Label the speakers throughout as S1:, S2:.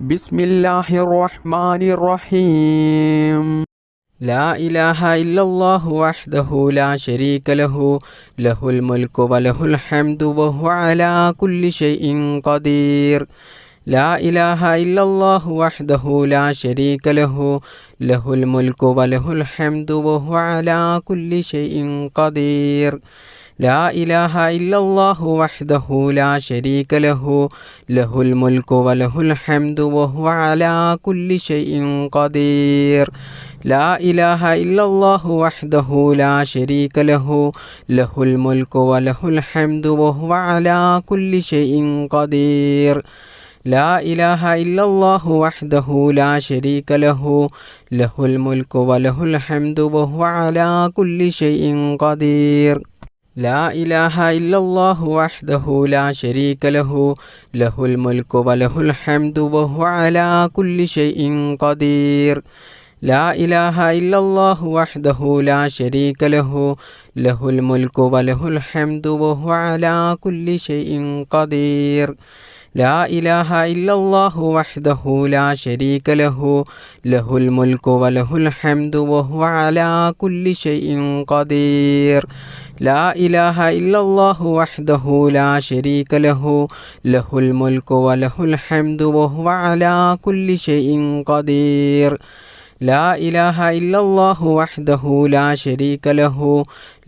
S1: ബിസ്മില്ലാഹിർ റഹ്മാനിർ റഹീം. ലാ ഇലാഹ ഇല്ലല്ലാഹു വഹ്ദഹു ലാ ശരീക ലഹു ലഹുൽ മുൽക്കു വലഹുൽ ഹംദു വഹുവ അലാ കുല്ലി ഷൈഇൻ ഖദീർ. ലാ ഇലാഹ ഇല്ലല്ലാഹു വഹ്ദഹു ലാ ശരീക ലഹു ലഹുൽ മുൽക്കു വലഹുൽ ഹംദു വഹുവ അലാ കുല്ലി ഷൈഇൻ ഖദീർ. ലാ ഇലാഹ ഇല്ലല്ലാഹു വഹ്ദഹു ലാ ശരീക ലഹു ലഹുൽ മുൽക്കു വലഹുൽ ഹംദു വഹുവ അലാ കുല്ലി ഷൈഇൻ ഖദീർ. ലാ ഇലാഹ ഇല്ലല്ലാഹു വഹ്ദഹു ലാ ശരീക ലഹു ലഹുൽ മുൽക്കു വലഹുൽ ഹംദു വഹുവ അലാ കുല്ലി ഷൈഇൻ ഖദീർ. ലാ ഇലാഹ ഇല്ലല്ലാഹു വഹ്ദഹു ലാ ശരീക ലഹു ലഹുൽ മുൽക്കു വലഹുൽ ഹംദു വഹുവ അലാ കുല്ലി ഷൈഇൻ ഖദീർ. ലാ ഇലാഹ ഇല്ലല്ലാഹു വഹ്ദഹു ലാ ശരീക ലഹു ലഹുൽ മുൽക്കു വലഹുൽ ഹംദു വഹുവ അലാ കുല്ലി ഷൈഇൻ ഖദീർ. ലാ ഇലാഹ ഇല്ലല്ലാഹു വഹ്ദഹു ലാ ശരീക ലഹു ലഹുൽ മുൽക്കു വലഹുൽ ഹംദു വഹുവ അലാ കുല്ലി ഷൈഇൻ ഖദീർ. ലാ ഇലാഹ ഇല്ലല്ലാഹു വഹ്ദഹു ലാ ശരീക ലഹു ലഹുൽ മുൽക്കു വലഹുൽ ഹംദു വഹുവ അലാ കുല്ലി ഷൈഇൻ ഖദീർ. ലാ ഇലാഹ ഇല്ലല്ലാഹു വഹ്ദഹു ലാ ശരീക ലഹു ലഹുൽ മുൽക്കു വലഹുൽ ഹംദു വഹുവ അലാ കുല്ലി ഷൈഇൻ ഖദീർ. ലാ ഇലാഹ ഇല്ലല്ലാഹു വഹ്ദഹു ലാ ശരീക ലഹു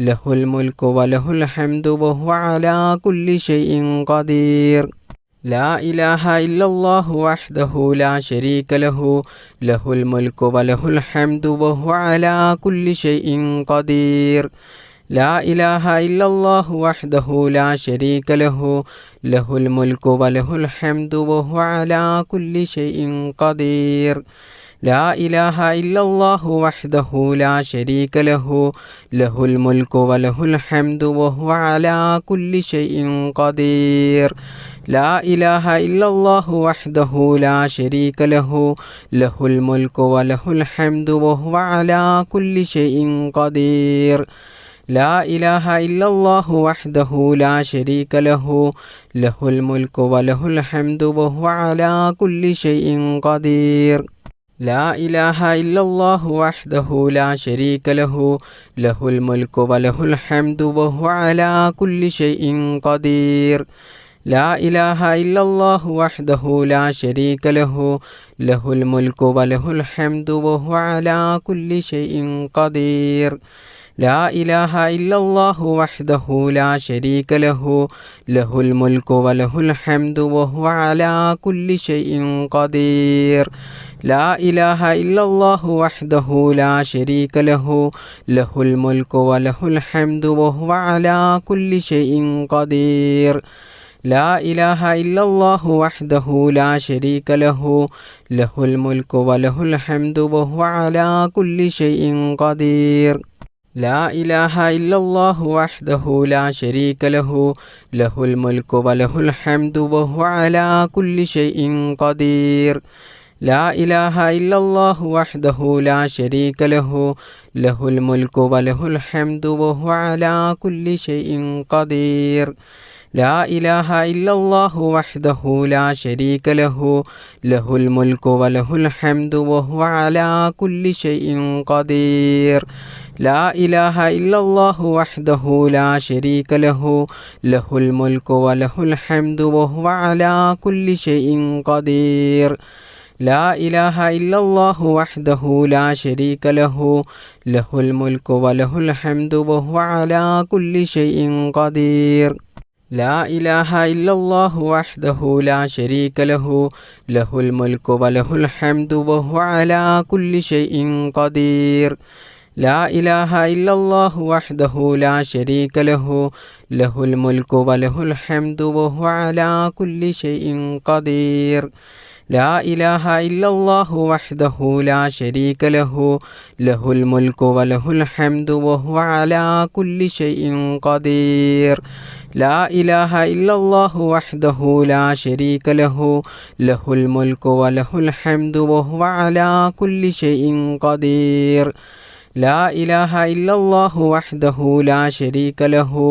S1: ലഹുൽ മുൽക്കു വലഹുൽ ഹംദു വഹുവ അലാ കുല്ലി ഷൈഇൻ ഖദീർ. ലാ ഇലാഹ ഇല്ലല്ലാഹു വഹ്ദഹു ലാ ശരീക ലഹു ലഹുൽ മുൽക്കു വലഹുൽ ഹംദു വഹുവ അലാ കുല്ലി ഷൈഇൻ ഖദീർ. ലാ ഇലാഹ ഇല്ലല്ലാഹു വഹ്ദഹു ലാ ശരീക ലഹു ലഹുൽ മുൽക്കു വലഹുൽ ഹംദു വഹുവ അലാ കുല്ലി ഷൈഇൻ ഖദീർ. ലാ ഇലാഹ ഇല്ലല്ലാഹു വഹ്ദഹു ലാ ശരീക ലഹു ലഹുൽ മുൽക്കു വലഹുൽ ഹംദു വഹുവ അലാ കുല്ലി ഷൈഇൻ ഖദീർ. ലാ ഇലാഹ ഇല്ലല്ലാഹു വഹ്ദഹു ലാ ശരീക ലഹു ലഹുൽ മുൽക്കു വലഹുൽ ഹംദു വഹുവ അലാ കുല്ലി ഷൈഇൻ ഖദീർ. ലാ ഇലാഹ ഇല്ലല്ലാഹു വഹ്ദഹു ലാ ശരീക ലഹു ലഹുൽ മുൽക്കു വലഹുൽ ഹംദു വഹുവ അലാ കുല്ലി ഷൈഇൻ ഖദീർ. ലാ ഇലാഹ ഇല്ലല്ലാഹു വഹ്ദഹു ലാ ശരീക ലഹു ലഹുൽ മുൽക്കു വലഹുൽ ഹംദു വഹുവ അലാ കുല്ലി ഷൈഇൻ ഖദീർ. ലാ ഇലാഹ ഇല്ലല്ലാഹു വഹ്ദഹു ലാ ശരീക ലഹു ലഹുൽ മുൽക്കു വലഹുൽ ഹംദു വഹുവ അലാ കുല്ലി ഷൈഇൻ ഖദീർ. ലാ ഇലാഹ ഇല്ലല്ലാഹു വഹ്ദഹു ലാ ശരീക ലഹു ലഹുൽ മുൽക്കു വലഹുൽ ഹംദു വഹുവ അലാ കുല്ലി ഷൈഇൻ ഖദീർ. ലാ ഇലാഹ ഇല്ലല്ലാഹു വഹ്ദഹു ലാ ശരീക ലഹു ലഹുൽ മുൽക്കു വലഹുൽ ഹംദു വഹുവ അലാ കുല്ലി ഷൈഇൻ ഖദീർ. ലാ ഇലാഹ ഇല്ലല്ലാഹു വഹ്ദഹു ലാ ശരീക ലഹു ലഹുൽ മുൽക്കു വലഹുൽ ഹംദു വഹുവ അലാ കുല്ലി ഷൈഇൻ ഖദീർ. ലാ ഇലാഹ ഇല്ലല്ലാഹു വഹ്ദഹു ലാ ശരീക ലഹു ലഹുൽ മുൽക്കു വലഹുൽ ഹംദു വഹുവ അലാ കുല്ലി ഷൈഇൻ ഖദീർ. ലാ ഇലാഹ ഇല്ലല്ലാഹു വഹ്ദഹു ലാ ശരീക ലഹു ലഹുൽ മുൽക്കു വലഹുൽ ഹംദു വഹുവ അലാ കുല്ലി ഷൈഇൻ ഖദീർ. ലാ ഇലാഹ ഇല്ലല്ലാഹു വഹ്ദഹു ലാ ശരീക ലഹു ലഹുൽ മുൽക്കു വലഹുൽ ഹംദു വഹുവ അലാ കുല്ലി ഷൈഇൻ ഖദീർ. ലാ ഇലാഹ ഇല്ലല്ലാഹു വഹ്ദഹു ലാ ശരീക ലഹു ലഹുൽ മുൽക്കു വലഹുൽ ഹംദു വഹുവ അലാ കുല്ലി ഷൈഇൻ ഖദീർ. ലാ ഇലാഹ ഇല്ലല്ലാഹു വഹ്ദഹു ലാ ശരീക ലഹു ലഹുൽ മുൽക്കു വലഹുൽ ഹംദു വഹുവ അലാ കുല്ലി ഷൈഇൻ ഖദീർ. ലാ ഇലാഹ ഇല്ലല്ലാഹു വഹ്ദഹു ലാ ശരീക ലഹു ലഹുൽ മുൽക്കു വലഹുൽ ഹംദു വഹുവ അലാ കുല്ലി ഷൈഇൻ ഖദീർ. ലാ ഇലാഹ ഇല്ലല്ലാഹു വഹ്ദഹു ലാ ശരീക ലഹു ലഹുൽ മുൽക്കു വലഹുൽ ഹംദു വഹുവ അലാ കുല്ലി ഷൈഇൻ ഖദീർ. ലാ ഇലാഹ ഇല്ലല്ലാഹു വഹ്ദഹു ലാ ശരീക ലഹു ലഹുൽ മുൽക്കു വലഹുൽ ഹംദു വഹുവ അലാ കുല്ലി ഷൈഇൻ ഖദീർ. ലാ ഇലാഹ ഇല്ലല്ലാഹു വഹ്ദഹു ലാ ശരീക ലഹു ലഹുൽ മുൽക്കു വലഹുൽ ഹംദു വഹുവ അലാ കുല്ലി ഷൈഇൻ ഖദീർ. ലാ ഇലാഹ ഇല്ലല്ലാഹു വഹ്ദഹു ലാ ശരീക ലഹു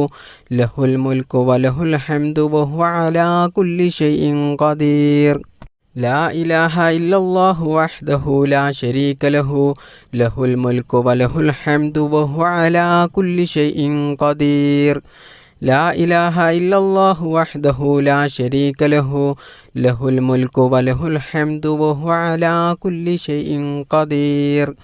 S1: ലഹുൽ മുൽക്കു വലഹുൽ ഹംദു വഹുവ അലാ കുല്ലി ഷൈഇൻ ഖദീർ. لا إله إلا الله وحده لا شريك له له الملك وله الحمد وهو على كل شيء قدير لا إله إلا الله وحده لا شريك له له الملك وله الحمد وهو على كل شيء قدير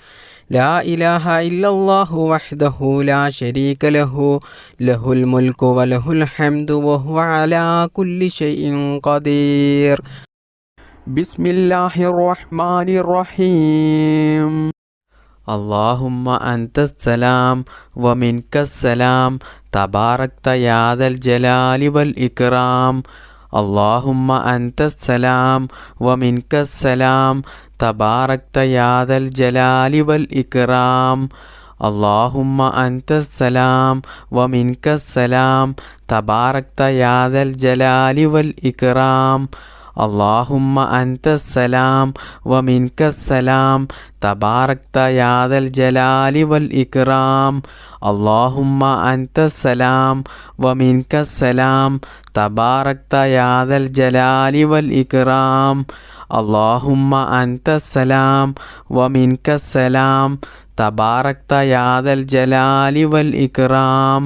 S1: لا إله إلا الله وحده لا شريك له له الملك وله الحمد وهو على كل شيء قدير بسم الله الرحمن الرحيم اللهم أنت السلام ومنك السلام تباركت يا ذا الجلال والإكرام اللهم أنت السلام ومنك السلام تباركت يا ذا الجلال والإكرام اللهم أنت السلام ومنك السلام تباركت يا ذا الجلال والإكرام اللهم أنت السلام ومنك السلام تباركت يا ذا الجلال والإكرام اللهم أنت السلام ومنك السلام تباركت يا ذا الجلال والإكرام اللهم أنت السلام ومنك السلام تباركت يا ذا الجلال والإكرام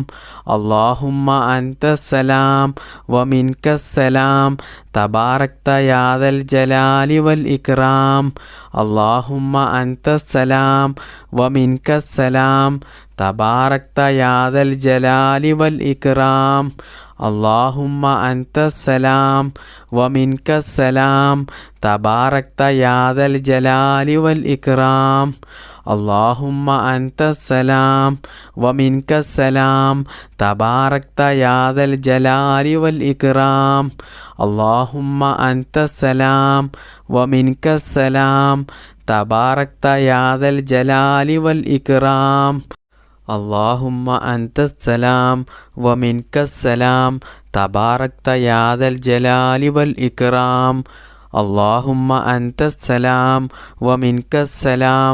S1: اللهم أنت السلام ومنك السلام تباركت يا ذا الجلال والإكرام اللهم أنت السلام ومنك السلام تباركت يا ذا الجلال والإكرام اللهم أنت السلام ومنك السلام تباركت يا ذا الجلال والإكرام اللهم أنت السلام ومنك السلام تباركت يا ذا الجلال والإكرام اللهم أنت السلام ومنك السلام تباركت يا ذا الجلال والإكرام اللهم أنت السلام ومنك السلام تباركت يا ذا الجلال والإكرام اللهم أنت السلام ومنك السلام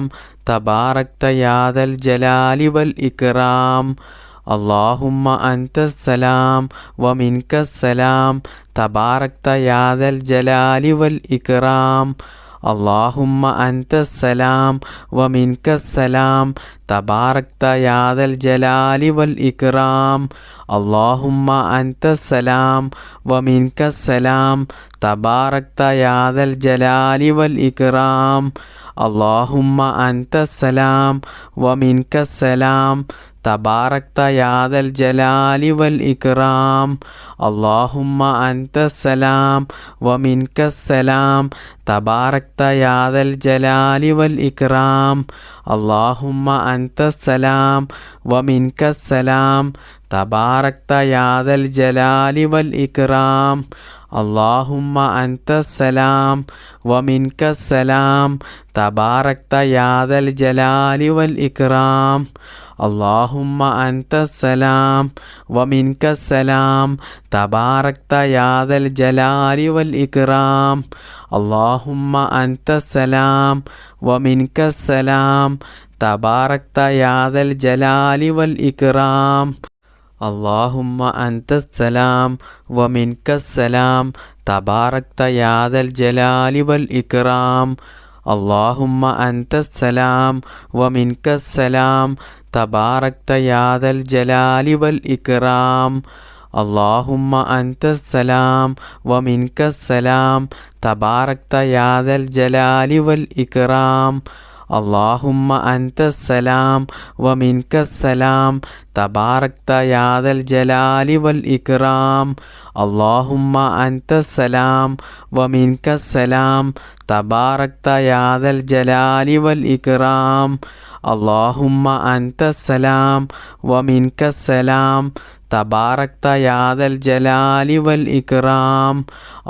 S1: تباركت يا ذا الجلال والإكرام اللهم أنت السلام ومنك السلام تباركت يا ذا الجلال والإكرام اللهم أنت السلام ومنك السلام تباركت يا ذا الجلال والإكرام اللهم أنت السلام ومنك السلام تباركت يا ذا الجلال والإكرام اللهم أنت السلام ومنك السلام تباركت يا ذا الجلال والإكرام اللهم أنت السلام ومنك السلام تباركت يا ذا الجلال والإكرام اللهم أنت السلام ومنك السلام تباركت يا ذا الجلال والإكرام اللهم أنت السلام ومنك السلام تباركت يا ذا الجلال والإكرام اللهم أنت السلام ومنك السلام تباركت يا ذا الجلال والإكرام اللهم أنت السلام ومنك السلام تباركت يا ذا الجلال والإكرام اللهم أنت السلام ومنك السلام تباركت يا ذا الجلال والإكرام اللهم أنت السلام ومنك السلام تباركت يا ذا الجلال والإكرام اللهم أنت السلام ومنك السلام تباركت يا ذا الجلال والإكرام اللهم أنت السلام ومنك السلام تباركت يا ذا الجلال والإكرام اللهم أنت السلام ومنك السلام تباركت يا ذا الجلال والإكرام اللهم أنت السلام ومنك السلام تباركت يا ذا الجلال والإكرام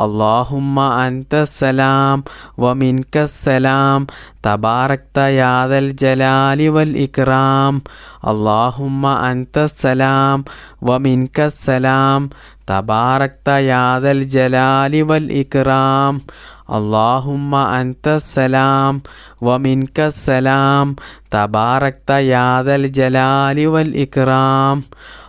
S1: اللهم أنت السلام ومنك السلام تباركت يا ذا الجلال والإكرام اللهم أنت السلام ومنك السلام تباركت يا ذا الجلال والإكرام اللهم أنت السلام ومنك السلام تباركت يا ذا الجلال والإكرام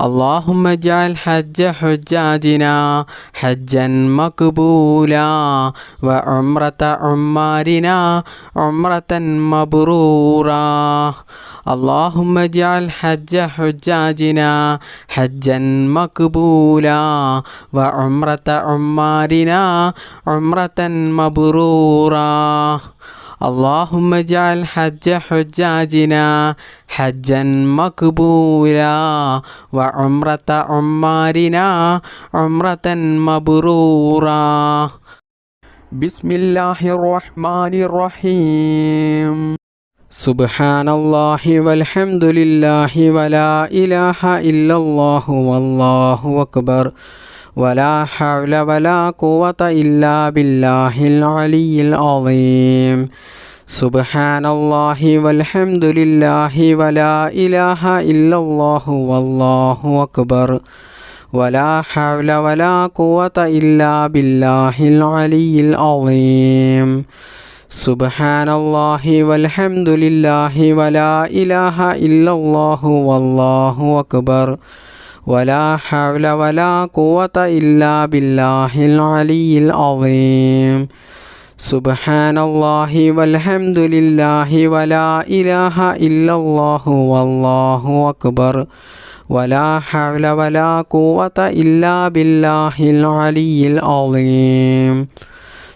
S1: اللهم اجعل حج حجاجنا حجا مقبولا وعمرة عمارنا عمرة مبرورا. اللهم اجعل حج حجاجنا حجا مقبولا وعمرة عمارنا عمرة مبرورا. اللهم اجعل حج حجاجنا حجا مقبولا وعمرة عمارنا عمرة مبرورا. بسم الله الرحمن الرحيم. سبحان الله والحمد لله ولا إله إلا الله والله أكبر ولا حول ولا قوة إلا بالله العلي العظيم. سبحان الله والحمد لله ولا إله إلا الله والله أكبر ولا حول ولا قوة إلا بالله العلي العظيم. سبحان الله والحمد لله ولا إله إلا الله والله أكبر ولا حول ولا قوة إلا بالله العلي العظيم. سبحان الله والحمد لله ولا إله إلا الله والله أكبر ولا حول ولا قوة إلا بالله العلي العظيم.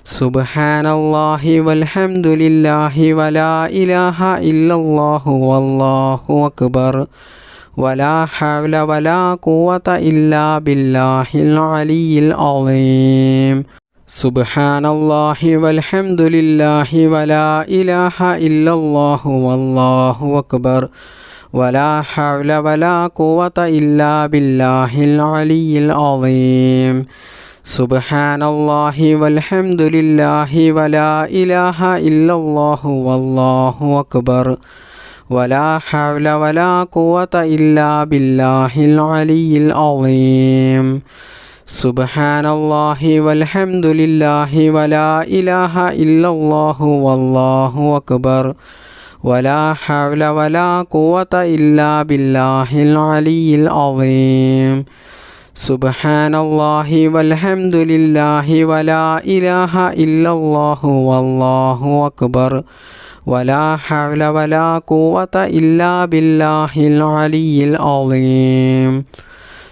S1: سبحان الله والحمد لله ولا إله إلا الله والله أكبر ولا حول ولا قوة إلا بالله العلي العظيم. سبحان الله والحمد لله ولا إله إلا الله والله أكبر ولا حول ولا قوة إلا بالله العلي العظيم. سبحان الله والحمد لله ولا إله إلا الله والله أكبر ولا حول ولا قوة إلا بالله العلي العظيم. سبحان الله والحمد لله ولا إله إلا الله والله أكبر ولا حول ولا قوة إلا بالله العلي العظيم. سبحان الله والحمد لله ولا إله إلا الله والله أكبر ولا حول ولا قوة إلا بالله العلي العظيم.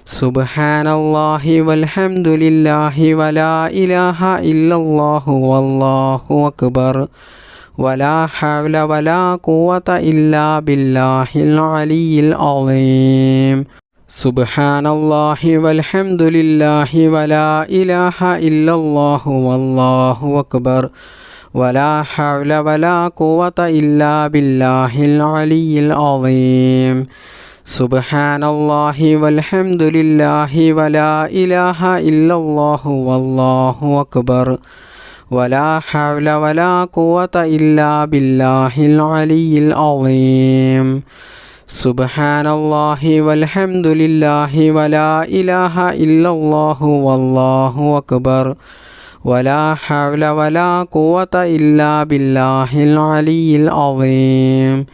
S1: سبحان الله والحمد لله ولا إله إلا الله والله أكبر ولا حول ولا قوة إلا بالله العلي العظيم. سبحان الله والحمد لله ولا إله إلا الله والله أكبر ولا حول ولا قوة إلا بالله العلي العظيم. سبحان الله والحمد لله ولا إله إلا الله والله أكبر ولا حول ولا قوة إلا بالله العلي العظيم. سبحان الله والحمد لله ولا إله إلا الله والله أكبر ولا حول ولا قوة إلا بالله العلي العظيم.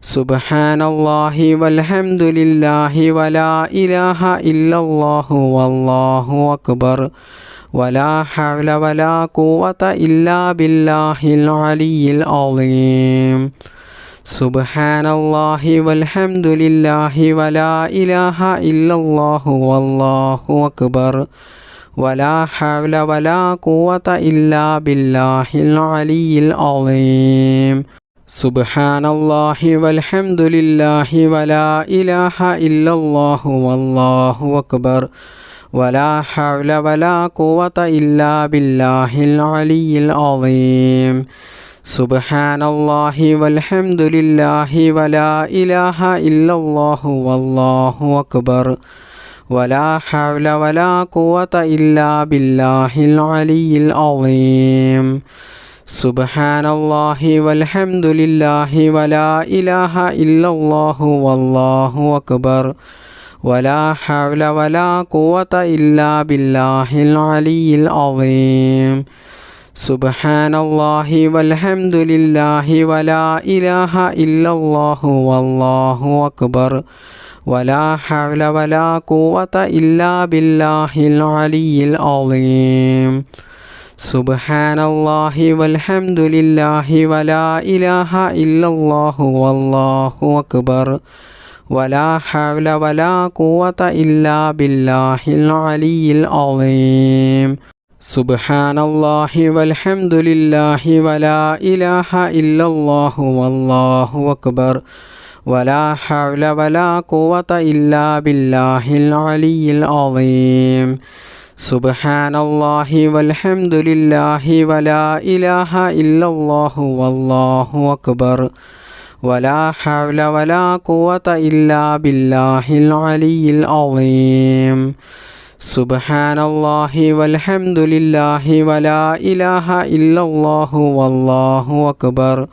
S1: سبحان الله والحمد لله ولا إله إلا الله والله أكبر ولا حول ولا قوة إلا بالله العلي العظيم. سبحان الله والحمد لله ولا إله إلا الله والله أكبر ولا حول ولا قوة إلا بالله العلي العظيم. سبحان الله والحمد لله ولا إله إلا الله والله أكبر ولا حول ولا قوة إلا بالله العلي العظيم. سبحان الله والحمد لله ولا إله إلا الله والله أكبر ولا حول ولا قوة إلا بالله العلي العظيم. سبحان الله والحمد لله ولا إله إلا الله والله أكبر ولا حول ولا قوة إلا بالله العلي العظيم. سبحان الله والحمد لله ولا إله إلا الله والله أكبر ولا حول ولا قوة إلا بالله العلي العظيم سبحان الله والحمد لله ولا إله إلا الله والله أكبر ولا حول ولا قوة إلا بالله العلي العظيم سبحان الله والحمد لله ولا إله إلا الله والله أكبر ولا حول ولا قوة إلا بالله العلي العظيم سبحان الله والحمد لله ولا إله إلا الله والله أكبر ولا حول ولا قوة إلا بالله العلي العظيم سبحان الله والحمد لله ولا إله إلا الله والله أكبر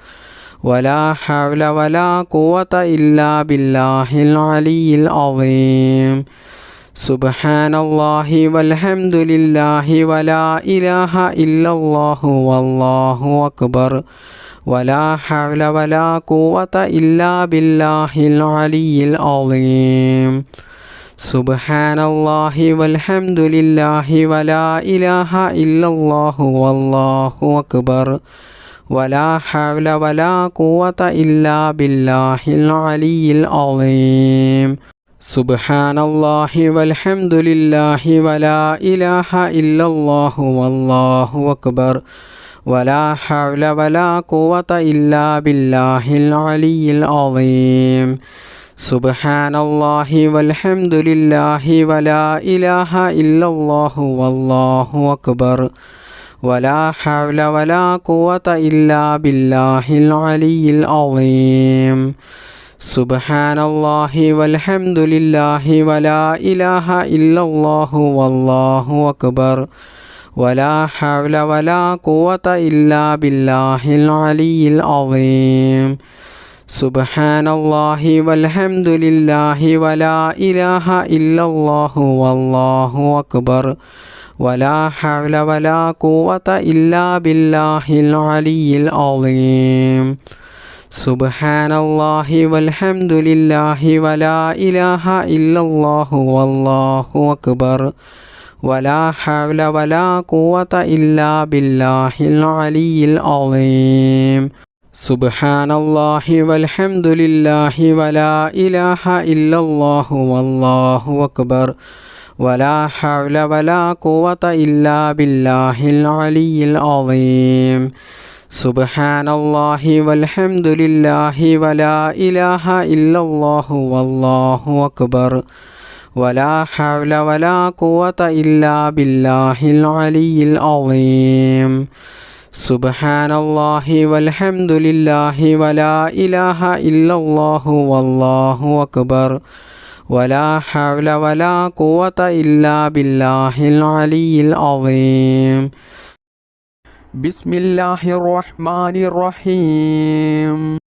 S1: ولا حول ولا قوة إلا بالله العلي العظيم سبحان الله والحمد لله ولا إله إلا الله والله أكبر ولا حول ولا قوة إلا بالله العلي العظيم سبحان الله والحمد لله ولا إله إلا الله والله أكبر ولا حول ولا قوة إلا بالله العلي العظيم سبحان الله والحمد لله ولا إله إلا الله والله أكبر ولا حول ولا قوة إلا بالله العلي العظيم سبحان الله والحمد لله ولا إله إلا الله والله أكبر ولا حول ولا قوة إلا بالله العلي العظيم سبحان الله والحمد لله ولا إله إلا الله والله أكبر ولا حول ولا قوة إلا بالله العلي العظيم سبحان الله والحمد لله ولا إله إلا الله والله أكبر ولا حول ولا قوة إلا بالله العلي العظيم سبحان الله والحمد لله ولا إله إلا الله والله أكبر ولا حول ولا قوة إلا بالله العلي العظيم سبحان الله والحمد لله ولا إله إلا الله والله أكبر ولا حول ولا قوة إلا بالله العلي العظيم سبحان الله والحمد لله ولا إله إلا الله والله أكبر ولا حول ولا قوة إلا بالله العلي العظيم سبحان الله والحمد لله ولا إله إلا الله والله أكبر ولا حول ولا قوة إلا بالله العلي العظيم بسم الله الرحمن الرحيم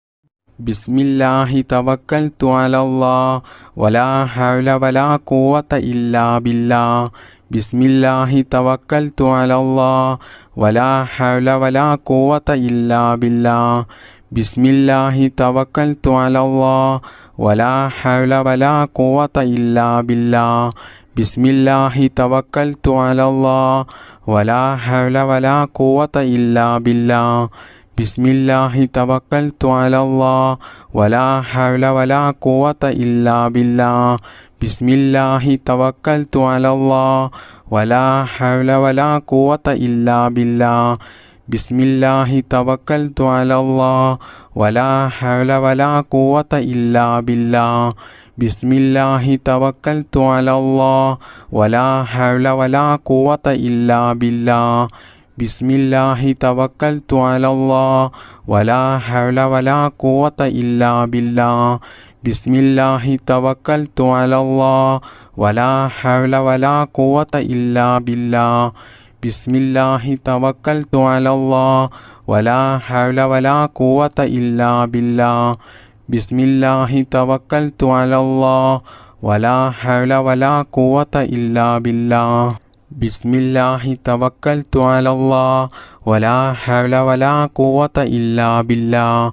S1: بسم الله توكلت على الله ولا حول ولا قوة إلا بالله بسم الله توكلت على الله ولا حول ولا قوة إلا بالله بسم الله توكلت على الله ولا حول ولا قوة إلا بالله بسم الله توكلت على الله ولا حول ولا قوة إلا بالله بسم الله توكلت على الله ولا حول ولا قوة إلا بالله بسم الله توكلت على الله ولا حول ولا قوة إلا بالله بسم الله توكلت على الله ولا حول ولا قوة إلا بالله بسم الله توكلت على الله ولا حول ولا قوة إلا بالله بسم الله توكلت على الله ولا حول ولا قوة إلا بالله بسم الله توكلت على الله ولا حول ولا قوة إلا بالله بسم الله توكلت على الله ولا حول ولا قوة إلا بالله بسم الله توكلت على الله ولا حول ولا قوة إلا بالله بسم الله توكلت على الله ولا حول ولا قوة إلا بالله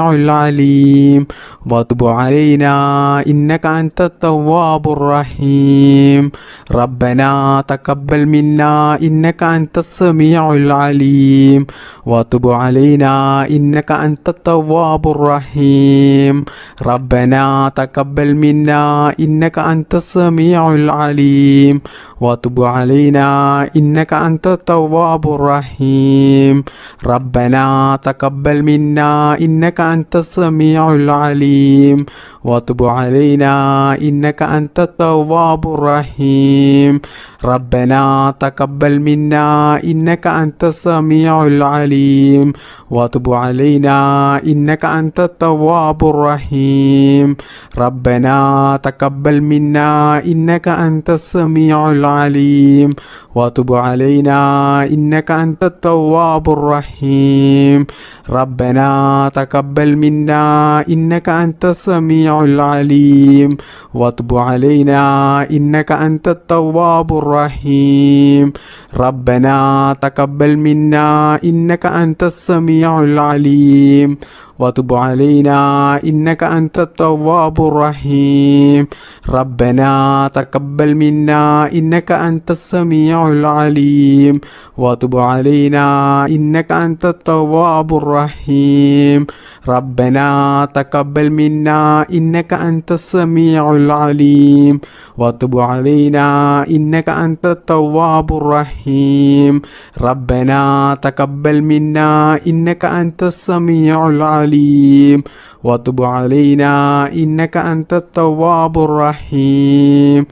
S1: السميع العليم وتب علينا إنك أنت التواب الرحيم ربنا تقبل منا إنك أنت السميع العليم وتب علينا إنك أنت التواب الرحيم ربنا تقبل منا إنك أنت السميع العليم وتب علينا إنك أنت التواب الرحيم ربنا تقبل منا إنك أنت السميع العليم وتب علينا إنك أنت التواب الرحيم ربنا تقبل منا إنك أنت السميع العليم وتب علينا إنك أنت التواب الرحيم ربنا تقبل منا إنك أنت السميع العليم وتب علينا إنك أنت التواب الرحيم ربنا تقبل منا إنك أنت السميع العليم وتب علينا إنك أنت التواب الرحيم ربنا تقبل منا إنك أنت السميع العليم وتب علينا إنك أنت التواب الرحيم ربنا تقبل منا إنك أنت السميع العليم وتب علينا إنك أنت التواب الرحيم ربنا تقبل منا إنك أنت السميع العليم وتب علينا إنك أنت التواب الرحيم ربنا تقبل منا إنك أنت السميع العليم وتب علينا إنك أنت التواب الرحيم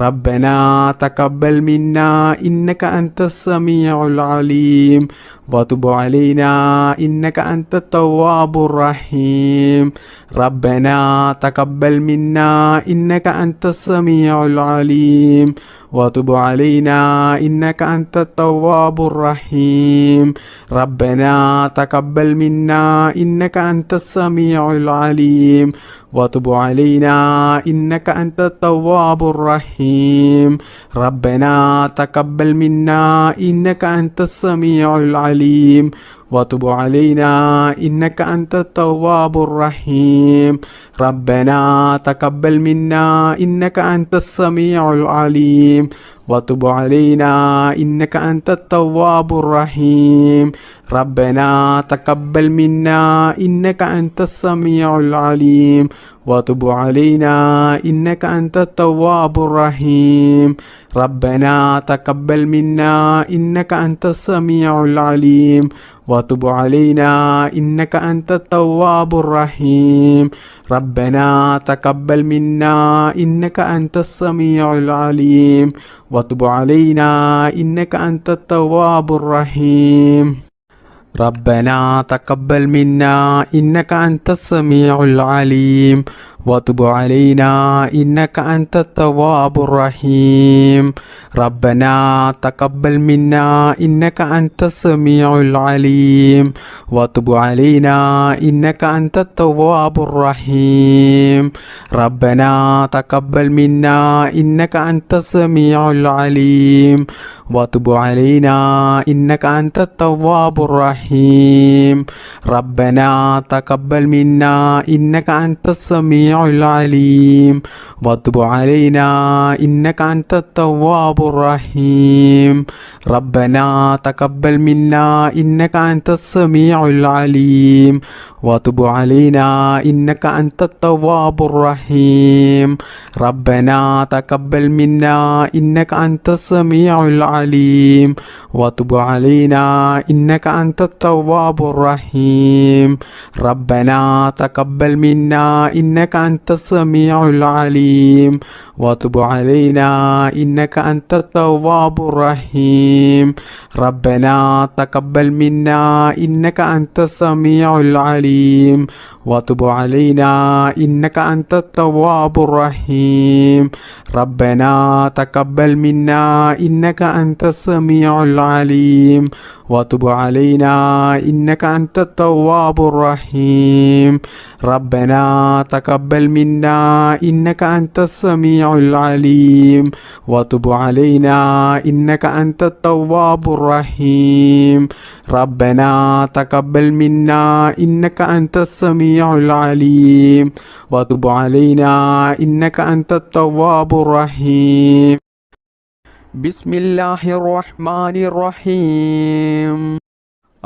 S1: ربنا تقبل منا إنك أنت السميع العليم وتب علينا إنك أنت التواب الرحيم ربنا تقبل منا إنك أنت السميع العليم وتب علينا إنك أنت التواب الرحيم ربنا تقبل منا إنك أنت السميع العليم وتب علينا إنك أنت التواب الرحيم ربنا تقبل منا إنك أنت السميع العليم وتب علينا إنك أنت التواب الرحيم ربنا تقبل منا إنك أنت السميع العليم وتب علينا إنك أنت التواب الرحيم ربنا تقبل منا إنك أنت السميع العليم وتب علينا إنك أنت التواب الرحيم ربنا تقبل منا إنك أنت السميع العليم وتب علينا إنك أنت التواب الرحيم ربنا تقبل منا إنك أنت السميع العليم وتب علينا إنك أنت التواب الرحيم ربنا تقبل منا إنك أنت السميع العليم وتب علينا إنك أنت التواب الرحيم ربنا تقبل منا إنك أنت السميع العليم وتب علينا إنك أنت التواب الرحيم ربنا تقبل منا إنك أنت السميع العليم وتب علينا إنك أنت التواب الرحيم ربنا تقبل منا إنك أنت السميع العليم وتب علينا إنك أنت التواب الرحيم ربنا تقبل منا إنك أنت السميع العليم وتب علينا إنك أنت التواب الرحيم ربنا تقبل منا إنك أنت السميع العليم وتب علينا إنك أنت التواب الرحيم ربنا تقبل منا إنك أنت السميع العليم وتب علينا إنك أنت التواب الرحيم ربنا تقبل منا إنك أنت السميع العليم وتب علينا إنك أنت التواب الرحيم ربنا تقبل منا إنك أنت السميع العليم وتب علينا إنك أنت التواب الرحيم ربنا تقبل منا إنك أنت السميع العليم وتب علينا إنك أنت التواب الرحيم ربنا تقبل منا إنك أنت السميع العليم وتب علينا إنك أنت التواب الرحيم بسم الله الرحمن الرحيم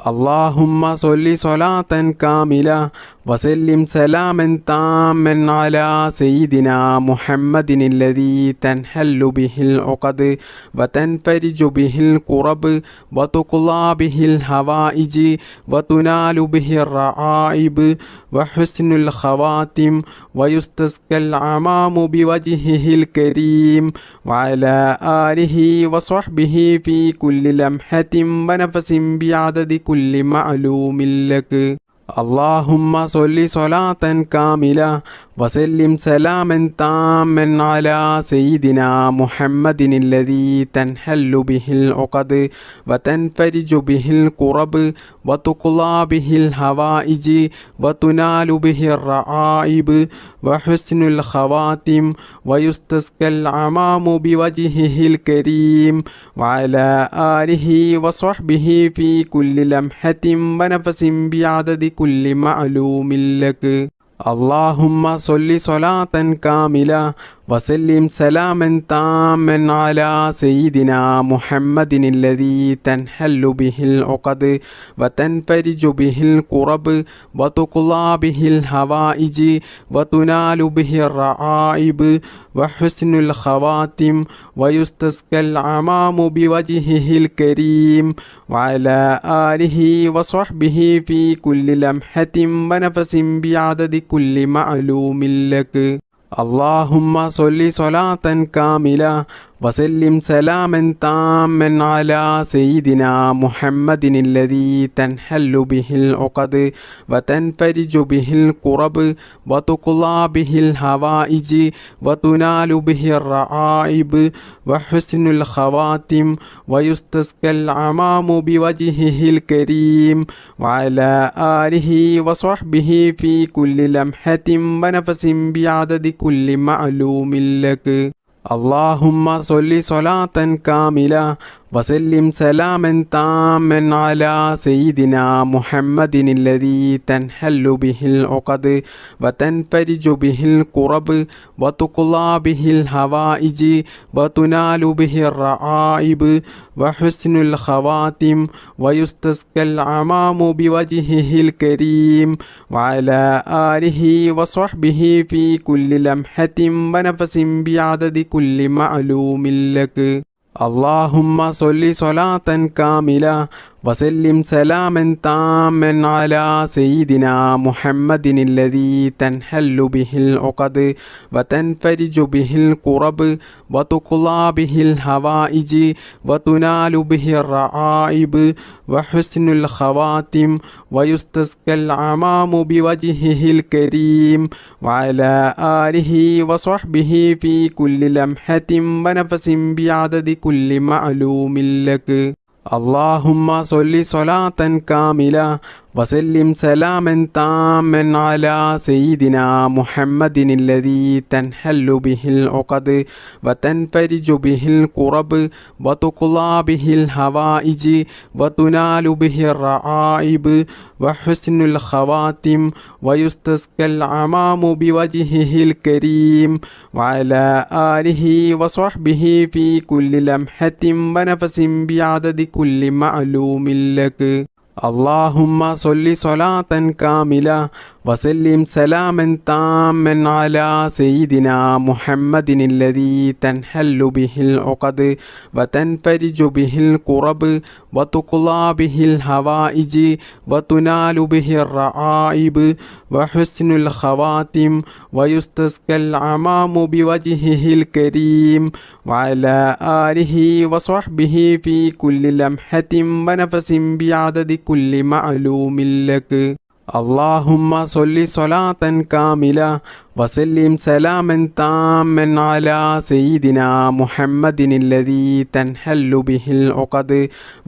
S1: اللهم صل صلاة كاملة وسلم سلاما تاما على سيدنا محمد الذي تنحل به العقد وتنفرج به الكرب وتقضى به الحوائج وتنال به الرعائب وحسن الخواتم ويستسقى العمام بوجهه الكريم وعلى آله وصحبه في كل لمحة ونفس بعدد كل معلوم لك اللهم صل صلاة كاملة وسلم سلاما تاما على سيدنا محمد الذي تنحل به العقد وتنفرج به الكرب وتقضى به الحوائج وتنال به الرعائب وحسن الخواتم ويستسقى العمام بوجهه الكريم وعلى آله وصحبه في كل لمحة ونفس بعدد كل معلوم لك اللهم صل صلاة كاملة وسلم سلاما تاما على سيدنا محمد الذي تنحل به العقد وتنفرج به الكرب وتقضى به الحوائج وتنال به الرعائب وحسن الخواتم ويستسقى العمام بوجهه الكريم وعلى آله وصحبه في كل لمحة ونفس بعدد كل معلوم لك اللهم صل صلاة كاملة وسلم سلاما تاما على سيدنا محمد الذي تنحل به العقد وتنفرج به الكرب وتقضى به الحوائج وتنال به الرعائب وحسن الخواتم ويستسقى العمام بوجهه الكريم وعلى آله وصحبه في كل لمحة ونفس بعدد كل معلوم لك اللهم صل صلاة كاملة وسلم سلاما تاما على سيدنا محمد الذي تنحل به العقد وتنفرج به الكرب وتقضى به الحوائج وتنال به الرعائب وحسن الخواتم ويستسقى العمام بوجهه الكريم وعلى آله وصحبه في كل لمحة ونفس بعدد كل معلوم لك اللهم صل صلاة كاملة وسلم سلاما تاما على سيدنا محمد الذي تنحل به العقد وتنفرج به الكرب وتقضى به الحوائج وتنال به الرعائب وحسن الخواتم ويستسقى العمام بوجهه الكريم وعلى آله وصحبه في كل لمحة ونفس بعدد كل معلوم لك اللهم صل صلاة كاملة وسلم سلاما تاما على سيدنا محمد الذي تنحل به العقد وتنفرج به الكرب وتقضى به الحوائج وتنال به الرعائب وحسن الخواتم ويستسقى العمام بوجهه الكريم وعلى آله وصحبه في كل لمحة ونفس بعدد كل معلوم لك اللهم صل صلاة كاملة وسلم سلاما تاما على سيدنا محمد الذي تنحل به العقد وتنفرج به الكرب وتقضى به الحوائج وتنال به الرعائب وحسن الخواتم ويستسقى العمام بوجهه الكريم وعلى آله وصحبه في كل لمحة ونفس بعدد كل معلوم لك اللهم صل صلاة كاملة وسلم سلاما تاما على سيدنا محمد الذي تنحل به العقد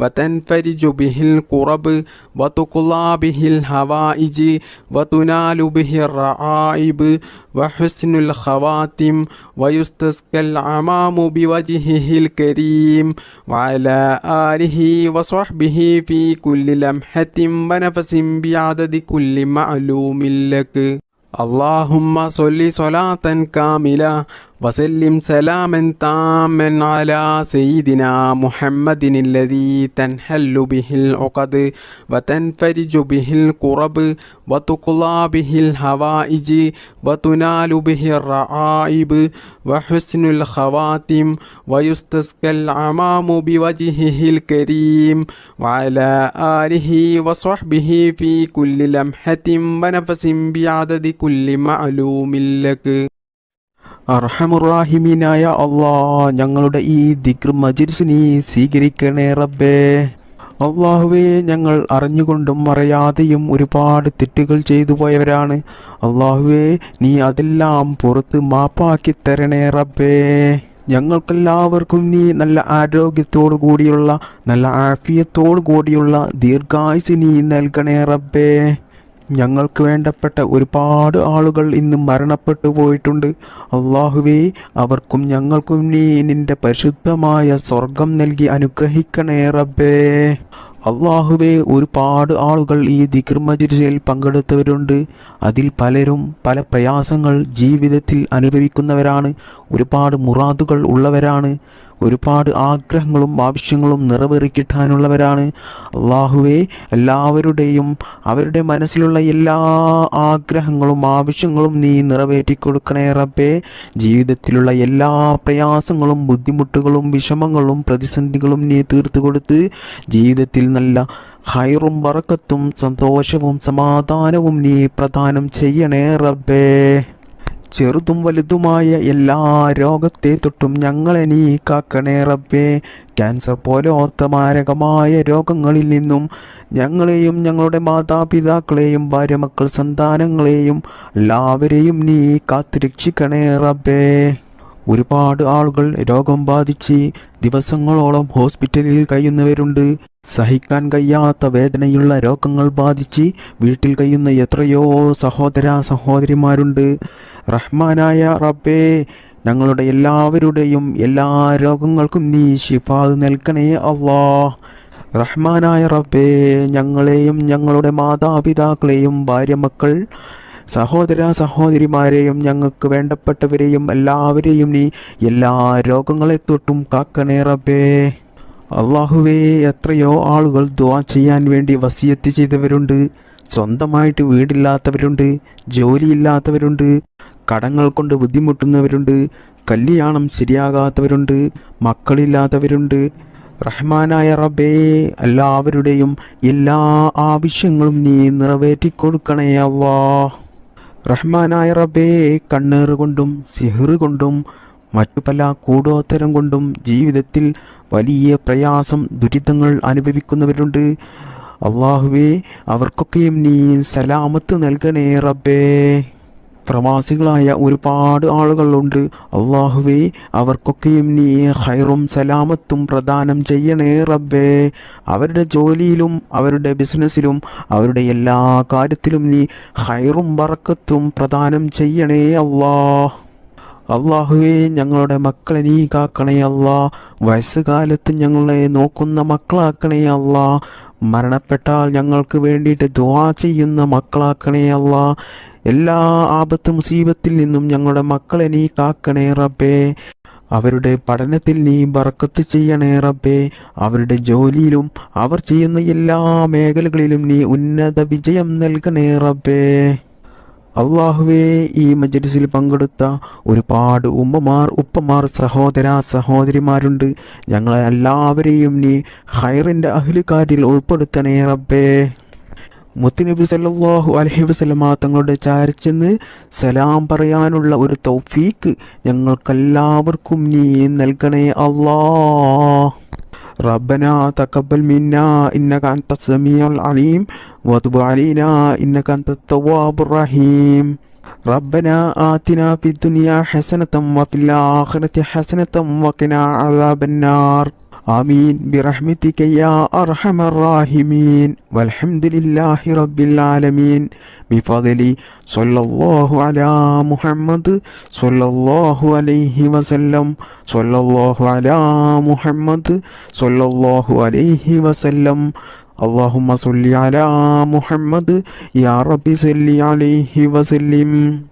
S1: وتنفرج به الكرب وتقضى به الحوائج وتنال به الرعائب وحسن الخواتم ويستسقى العمام بوجهه الكريم وعلى آله وصحبه في كل لمحة ونفس بعدد كل معلوم لك. اللهم صل صلاة كاملة وسلم سلاما تاما على سيدنا محمد الذي تنحل به العقد وتنفرج به الكرب وتقضى به الحوائج وتنال به الرعائب وحسن الخواتم ويستسقى العمام بوجهه الكريم وعلى آله وصحبه في كل لمحة ونفس بعدد كل معلوم لك. അർഹമുറാഹിമീനായ അല്ലാഹ്, ഞങ്ങളുടെ ഈ ദിക്ർ മജ്‌ലിസ് നീ സ്വീകരിക്കണേ റബ്ബേ. അല്ലാഹുവേ, ഞങ്ങൾ അറിഞ്ഞുകൊണ്ടും അറിയാതെയും ഒരുപാട് തെറ്റുകൾ ചെയ്തു പോയവരാണ്. അല്ലാഹുവേ, നീ അതെല്ലാം പുറത്ത് മാപ്പാക്കി തരണേ റബ്ബേ. ഞങ്ങൾക്കെല്ലാവർക്കും നീ നല്ല ആരോഗ്യത്തോടു കൂടിയുള്ള, നല്ല ആഫിയത്തോടു കൂടിയുള്ള ദീർഘായുസ് നീ നൽകണേ റബ്ബേ. ഞങ്ങൾക്ക് വേണ്ടപ്പെട്ട ഒരുപാട് ആളുകൾ ഇന്ന് മരണപ്പെട്ടു പോയിട്ടുണ്ട്. അല്ലാഹുവേ, അവർക്കും ഞങ്ങൾക്കും നീ നിന്റെ പരിശുദ്ധമായ സ്വർഗം നൽകി അനുഗ്രഹിക്കണേ റബ്ബേ. അല്ലാഹുവേ, ഒരുപാട് ആളുകൾ ഈ ദിക്ർ മജ്‌ലിസിൽ പങ്കെടുത്തവരുണ്ട്. അതിൽ പലരും പല പ്രയാസങ്ങൾ ജീവിതത്തിൽ അനുഭവിക്കുന്നവരാണ്. ഒരുപാട് മുറാദുകൾ ഉള്ളവരാണ്. ഒരുപാട് ആഗ്രഹങ്ങളും ആവശ്യങ്ങളും നിറവേറിക്കിട്ടാനുള്ളവരാണ്. അല്ലാഹുവേ, എല്ലാവരുടെയും അവരുടെ മനസ്സിലുള്ള എല്ലാ ആഗ്രഹങ്ങളും ആവശ്യങ്ങളും നീ നിറവേറ്റിക്കൊടുക്കണേ റബ്ബേ. ജീവിതത്തിലുള്ള എല്ലാ പ്രയാസങ്ങളും ബുദ്ധിമുട്ടുകളും വിഷമങ്ങളും പ്രതിസന്ധികളും നീ തീർത്തു കൊടുത്ത് ജീവിതത്തിൽ നല്ല ഖൈറും ബറക്കത്തും സന്തോഷവും സമാധാനവും നീ പ്രദാനം ചെയ്യണേ റബ്ബേ. ചെറുതും വലുതുമായ എല്ലാ രോഗത്തെ തൊട്ടും ഞങ്ങളെ നീ കാക്കണേ റബ്ബേ. ക്യാൻസർ പോലത്തെ മാരകമായ രോഗങ്ങളിൽ നിന്നും ഞങ്ങളെയും ഞങ്ങളുടെ മാതാപിതാക്കളെയും ഭാര്യ മക്കൾ സന്താനങ്ങളെയും എല്ലാവരെയും നീ കാത്തുരക്ഷിക്കണേ റബ്ബേ. ഒരുപാട് ആളുകൾ രോഗം ബാധിച്ച് ദിവസങ്ങളോളം ഹോസ്പിറ്റലിൽ കഴിയുന്നവരുണ്ട്. സഹിക്കാൻ കഴിയാത്ത വേദനയുള്ള രോഗങ്ങൾ ബാധിച്ച് വീട്ടിൽ കഴിയുന്ന എത്രയോ സഹോദര സഹോദരിമാരുണ്ട്. റഹ്മാനായ റബ്ബേ, ഞങ്ങളുടെ എല്ലാവരുടെയും എല്ലാ രോഗങ്ങൾക്കും നീ ശിഫാ നൽകണേ അല്ലാഹ്. റഹ്മാനായ റബ്ബേ, ഞങ്ങളെയും ഞങ്ങളുടെ മാതാപിതാക്കളെയും ഭാര്യ മക്കൾ സഹോദര സഹോദരിമാരെയും ഞങ്ങൾക്ക് വേണ്ടപ്പെട്ടവരെയും എല്ലാവരെയും നീ എല്ലാ രോഗങ്ങളെ തൊട്ടും കാക്കണേ റബ്ബേ. അല്ലാഹുവേ, എത്രയോ ആളുകൾ ദുആ ചെയ്യാൻ വേണ്ടി വസിയത്ത് ചെയ്തവരുണ്ട്. സ്വന്തമായിട്ട് വീടില്ലാത്തവരുണ്ട്, ജോലിയില്ലാത്തവരുണ്ട്, കടങ്ങൾ കൊണ്ട് ബുദ്ധിമുട്ടുന്നവരുണ്ട്, കല്യാണം ശരിയാകാത്തവരുണ്ട്, മക്കളില്ലാത്തവരുണ്ട്. റഹ്മാനായ റബ്ബേ, എല്ലാവരുടെയും എല്ലാ ആവശ്യങ്ങളും നീ നിറവേറ്റിക്കൊടുക്കണേ അല്ലാഹ്. റഹ്മാനായ റബ്ബേ, കണ്ണേറ് കൊണ്ടും സിഹ്റ് കൊണ്ടും മറ്റു പല കൂടോത്തരം കൊണ്ടും ജീവിതത്തിൽ വലിയ പ്രയാസം ദുരിതങ്ങൾ അനുഭവിക്കുന്നവരുണ്ട്. അല്ലാഹുവേ, അവർക്കൊക്കെയും നീ സലാമത്ത് നൽകണേ റബ്ബേ. പ്രവാസികളായ ഒരുപാട് ആളുകളുണ്ട്. അല്ലാഹുവേ, അവർക്കൊക്കെയും നീ ഖൈറും സലാമത്തും പ്രദാനം ചെയ്യണേ റബ്ബേ. അവരുടെ ജോലിയിലും അവരുടെ ബിസിനസ്സിലും അവരുടെ എല്ലാ കാര്യത്തിലും നീ ഖൈറും ബറക്കത്തും പ്രദാനം ചെയ്യണേ അല്ലാഹ്. അല്ലാഹുവേ, ഞങ്ങളുടെ മക്കളെ നീ കാക്കണേ അല്ലാഹ്. വയസ്സുകാലത്ത് ഞങ്ങളെ നോക്കുന്ന മക്കളാക്കണേ അല്ലാഹ്. മരണപ്പെട്ടാൽ ഞങ്ങൾക്ക് വേണ്ടിയിട്ട് ദുആ ചെയ്യുന്ന മക്കളാക്കണേ അല്ലാഹ്. എല്ലാ ആപത്ത് മുസീബത്തിൽ നിന്നും ഞങ്ങളുടെ മക്കളെ നീ കാക്കണേ റബ്ബേ. അവരുടെ പഠനത്തിൽ നീ ബർക്കത്ത് ചെയ്യണേ റബ്ബേ. അവരുടെ ജോലിയിലും അവർ ചെയ്യുന്ന എല്ലാ മേഖലകളിലും നീ ഉന്നത വിജയം നൽകണേ റബ്ബേ. അല്ലാഹുവേ, ഈ മജ്‌ലിസിൽ പങ്കെടുത്ത ഒരുപാട് ഉമ്മമാർ ഉപ്പമാർ സഹോദര സഹോദരിമാരുണ്ട്. ഞങ്ങളെ എല്ലാവരെയും നീ ഖൈറിൻ്റെ അഹ്ലുകാരിൽ ഉൾപ്പെടുത്തണേ റബ്ബേ. മുത്തുനബി സല്ലല്ലാഹു അലൈഹി വസല്ലമ തങ്ങളുടെ ചാരച്ചെന്ന് സലാം പറയാനുള്ള ഒരു തൗഫീക്ക് ഞങ്ങൾക്കെല്ലാവർക്കും നീ നൽകണേ അല്ലാഹ്. ربنا تقبل منا إنك أنت السميع العليم وتب علينا إنك أنت التواب الرحيم.
S2: ربنا آتنا في الدنيا حسنة وفي الآخرة حسنة وقنا عذاب النار آمين برحمتك يا أرحم الراحمين والحمد لله رب العالمين بفضل صلى الله على محمد صلى الله عليه وسلم صلى الله على محمد صلى الله عليه وسلم اللهم صل على محمد يا رب صل عليه وسلم.